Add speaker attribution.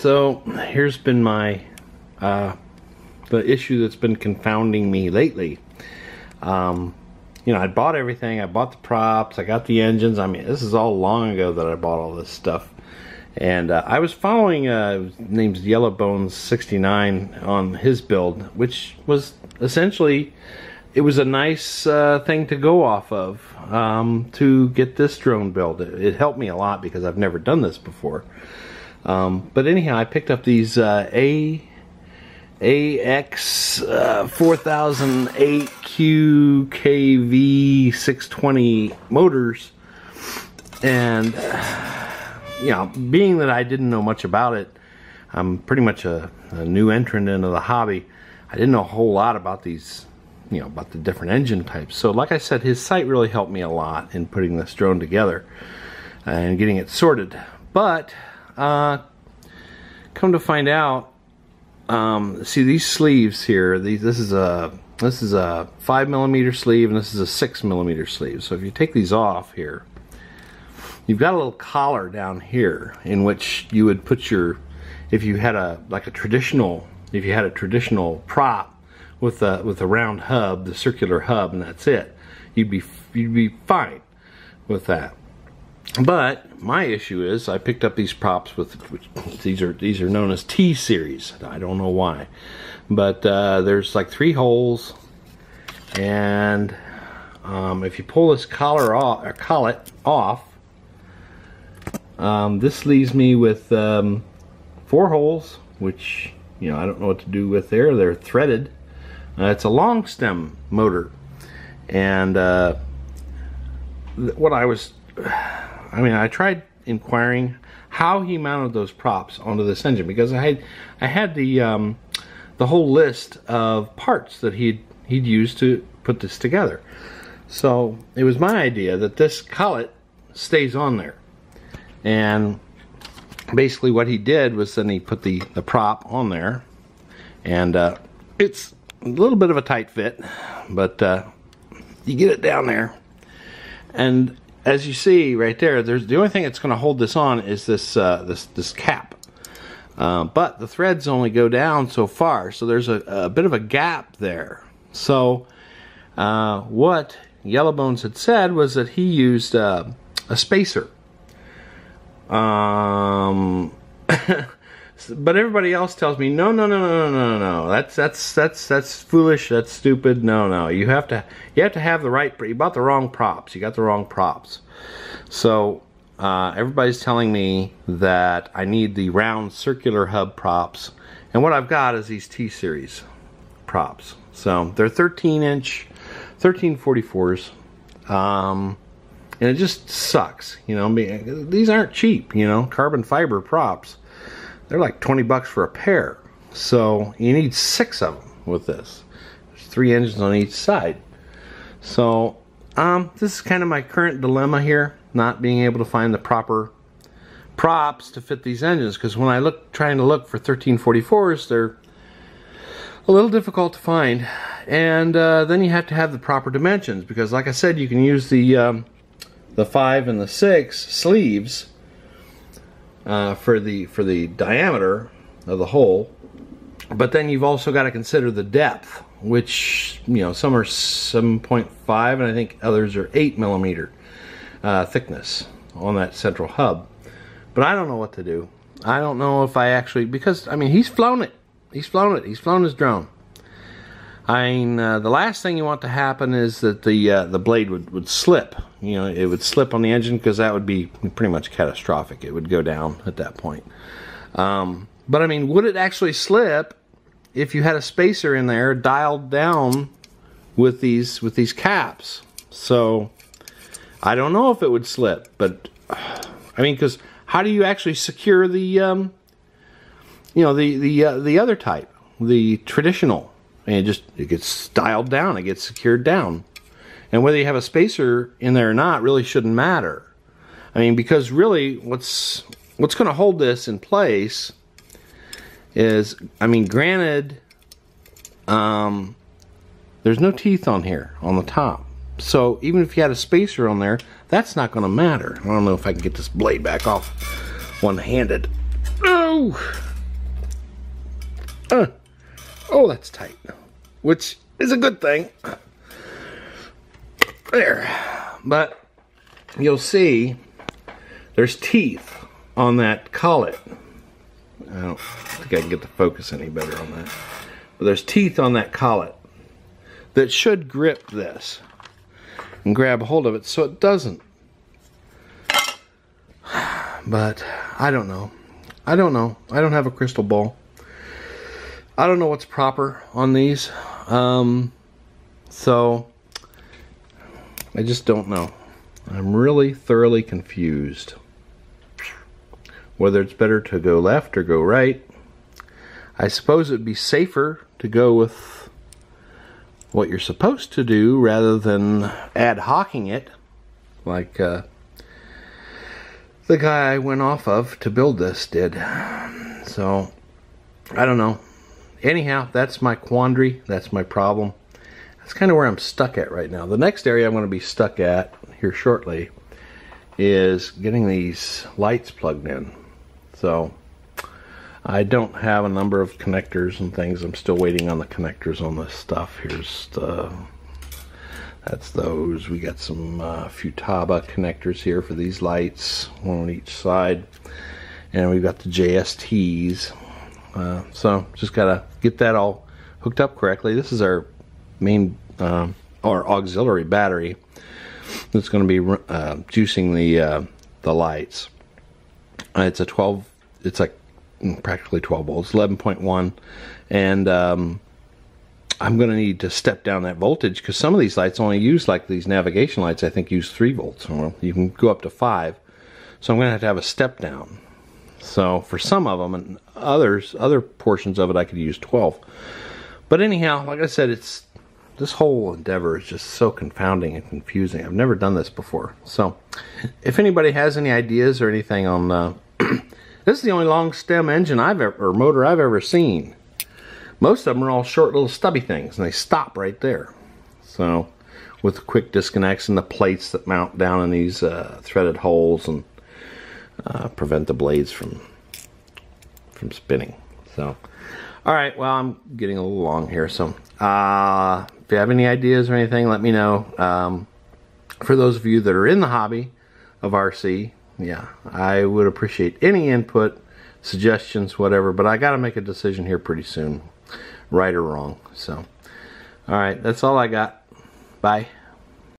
Speaker 1: So here's been my the issue that's been confounding me lately. You know, I bought everything. I bought the props. I got the engines. I mean, this is all long ago that I bought all this stuff. And I was following his name's Yellowbones69 on his build, which was essentially, it was a nice thing to go off of to get this drone build. It helped me a lot because I've never done this before. But anyhow, I picked up these AX 4008 QKV620 motors, and you know, being that I didn't know much about it, I'm pretty much a new entrant into the hobby. I didn't know a whole lot about these, you know, about the different engine types. So like I said, his site really helped me a lot in putting this drone together and getting it sorted. But come to find out, see these sleeves here, this is a 5mm sleeve and this is a 6mm sleeve. So if you take these off here, you've got a little collar down here in which you would put your, if you had a traditional prop with a round hub, the circular hub, and that's it, you'd be fine with that. But my issue is I picked up these props with, these are known as T series. I don't know why, but there's like 3 holes, and if you pull this collar off, or collet off, this leaves me with 4 holes, which, you know, I don't know what to do with there. They're threaded. It's a long stem motor, and I tried inquiring how he mounted those props onto this engine, because I had the whole list of parts that he'd used to put this together. So it was my idea that this collet stays on there, and basically what he did was then he put the prop on there, and it's a little bit of a tight fit, but you get it down there, and as you see right there, there's the only thing that's going to hold this on is this this cap, but the threads only go down so far, so there's a bit of a gap there. So what Yellowbones had said was that he used a spacer, but everybody else tells me no, that's foolish, that's stupid. No, you have to have the right, you bought the wrong props, you got the wrong props. So everybody's telling me that I need the round circular hub props, and what I've got is these T series props. So they're 13-inch 1344s, and it just sucks, you know. These aren't cheap, you know, carbon fiber props. They're like 20 bucks for a pair. So you need 6 of them with this. There's 3 engines on each side. So this is kind of my current dilemma here, not being able to find the proper props to fit these engines, because when I trying to look for 1344s, they're a little difficult to find. And then you have to have the proper dimensions, because like I said, you can use the 5 and the 6 sleeves for the diameter of the hole, but then you've also got to consider the depth, which, you know, some are 7.5 and I think others are 8mm thickness on that central hub. But I don't know what to do. I don't know if I actually, because I mean, he's flown his drone. I mean, the last thing you want to happen is that the blade would slip. You know, it would slip on the engine, because that would be pretty much catastrophic. It would go down at that point. But I mean, would it actually slip if you had a spacer in there dialed down with these caps? So I don't know if it would slip, but I mean, because how do you actually secure the you know, the other type, the traditional? And it gets dialed down, it gets secured down. And whether you have a spacer in there or not really shouldn't matter. I mean, because really what's going to hold this in place is, I mean, granted, there's no teeth on here on the top. So even if you had a spacer on there, that's not going to matter. I don't know if I can get this blade back off one-handed. Oh! Oh, that's tight, which is a good thing. There. But you'll see there's teeth on that collet. I don't think I can get the focus any better on that. But there's teeth on that collet that should grip this and grab a hold of it so it doesn't. But I don't know. I don't know. I don't have a crystal ball. I don't know what's proper on these. So I just don't know. I'm really thoroughly confused. Whether it's better to go left or go right. I suppose it'd be safer to go with what you're supposed to do rather than ad hocing it like the guy I went off of to build this did. So I don't know. Anyhow, that's my quandary. That's my problem. That's kind of where I'm stuck at right now. The next area I'm going to be stuck at here shortly is getting these lights plugged in. So I don't have a number of connectors and things. I'm still waiting on the connectors on this stuff. Here's the, that's those. We got some Futaba connectors here for these lights, one on each side. And we've got the JSTs. So just gotta get that all hooked up correctly. This is our main or auxiliary battery that's going to be juicing the lights. It's a 12. It's like practically 12 volts, 11.1, and I'm going to need to step down that voltage because some of these lights only use, like these navigation lights, I think use 3 volts. Well, you can go up to 5, so I'm going to have a step down. So for some of them and other portions of it, I could use 12. But anyhow, like I said, it's this whole endeavor is just so confounding and confusing. I've never done this before. So if anybody has any ideas or anything on this is the only long stem engine or motor I've ever seen. Most of them are all short little stubby things and they stop right there. So with quick disconnects and the plates that mount down in these threaded holes and prevent the blades from spinning. So alright, well, I'm getting a little long here, so if you have any ideas or anything, let me know. For those of you that are in the hobby of RC, yeah, I would appreciate any input, suggestions, whatever, but I got to make a decision here pretty soon, right or wrong. So, alright, that's all I got. Bye.